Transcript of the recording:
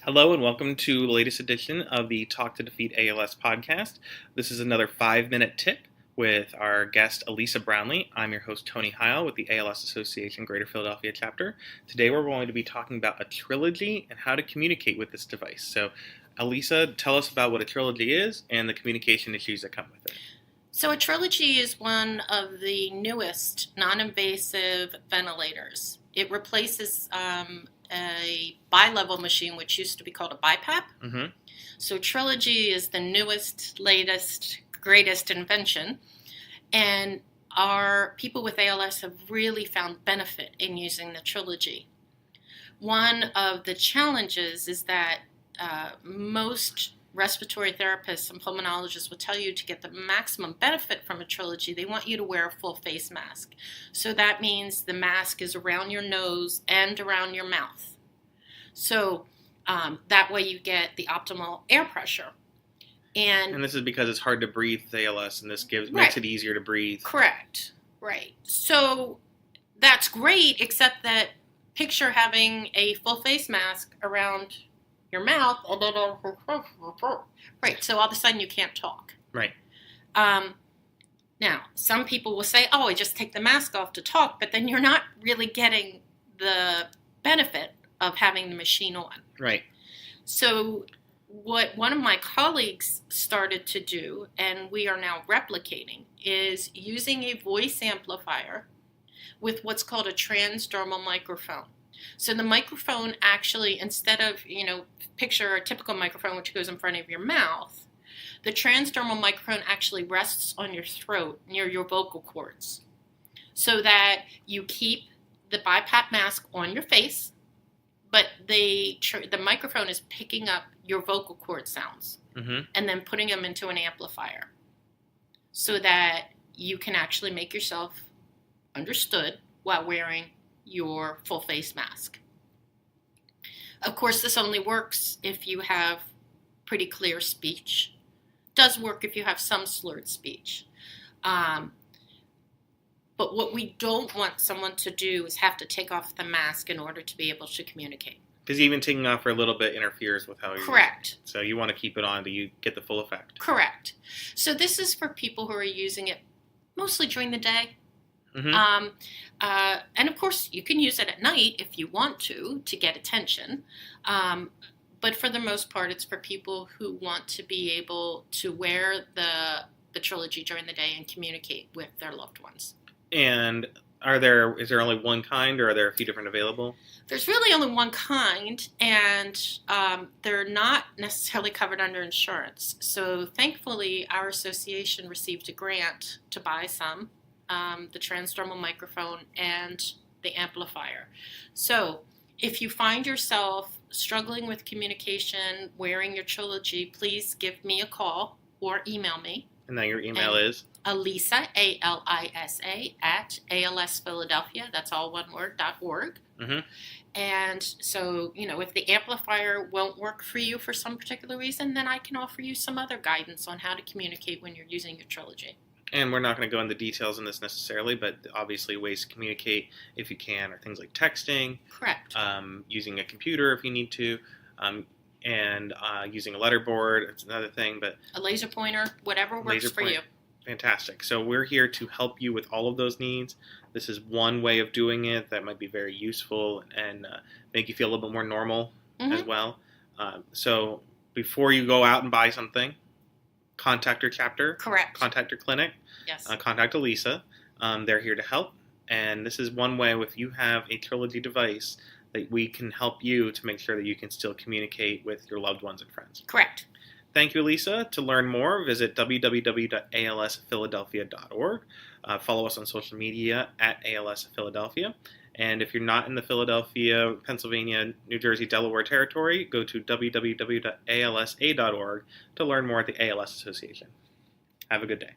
Hello and welcome to the latest edition of the Talk to Defeat ALS podcast. This is another 5-minute tip with our guest Elisa Brownlee. I'm your host Tony Heil with the ALS Association Greater Philadelphia chapter. Today we're going to be talking about a trilogy and how to communicate with this device. So Elisa, tell us about what a trilogy is and the communication issues that come with it. So a Trilogy is one of the newest non-invasive ventilators. It replaces a bi-level machine, which used to be called a BiPAP. Mm-hmm. So Trilogy is the newest, latest, greatest invention. And our people with ALS have really found benefit in using the Trilogy. One of the challenges is that most respiratory therapists and pulmonologists will tell you to get the maximum benefit from a Trilogy, they want you to wear a full face mask. So that means the mask is around your nose and around your mouth. So that way you get the optimal air pressure. And this is because it's hard to breathe with ALS, and this makes it easier to breathe. Correct. Right. So that's great, except that picture having a full face mask around your mouth, right, so all of a sudden you can't talk. Right. Now, some people will say, I just take the mask off to talk, but then you're not really getting the benefit of having the machine on. Right. So what one of my colleagues started to do, and we are now replicating, is using a voice amplifier with what's called a transdermal microphone. So the microphone actually, instead of, picture a typical microphone which goes in front of your mouth, the transdermal microphone actually rests on your throat near your vocal cords so that you keep the BiPAP mask on your face, but the microphone is picking up your vocal cord sounds and then putting them into an amplifier so that you can actually make yourself understood while wearing your full face mask. Of course, this only works if you have pretty clear speech. Does work if you have some slurred speech. But what we don't want someone to do is have to take off the mask in order to be able to communicate. Because even taking off for a little bit interferes with how you... Correct. So you want to keep it on till you get the full effect. Correct. So this is for people who are using it mostly during the day. Mm-hmm. And of course, you can use it at night if you want to get attention. But for the most part, it's for people who want to be able to wear the Trilogy during the day and communicate with their loved ones. And is there only one kind, or are there a few different available? There's really only one kind, and they're not necessarily covered under insurance. So thankfully, our association received a grant to buy some. The transdermal microphone and the amplifier. So if you find yourself struggling with communication wearing your Trilogy, please give me a call or email me. And now your email is? Elisa, ALISA, at ALSPhiladelphia, that's all one word, .org. Mm-hmm. And so, if the amplifier won't work for you for some particular reason, then I can offer you some other guidance on how to communicate when you're using your Trilogy. And we're not going to go into details in this necessarily, but obviously ways to communicate, if you can, are things like texting. Correct. Using a computer if you need to, and using a letterboard. It's another thing. But a laser pointer, whatever works for you. Fantastic. So we're here to help you with all of those needs. This is one way of doing it that might be very useful and make you feel a little bit more normal as well. So before you go out and buy something, contact your chapter. Correct. Contact your clinic. Yes. Contact Elisa. They're here to help. And this is one way, if you have a Trilogy device, that we can help you to make sure that you can still communicate with your loved ones and friends. Correct. Thank you, Elisa. To learn more, visit www.alsphiladelphia.org. Follow us on social media at ALS Philadelphia. And if you're not in the Philadelphia, Pennsylvania, New Jersey, Delaware territory, go to www.alsa.org to learn more at the ALS Association. Have a good day.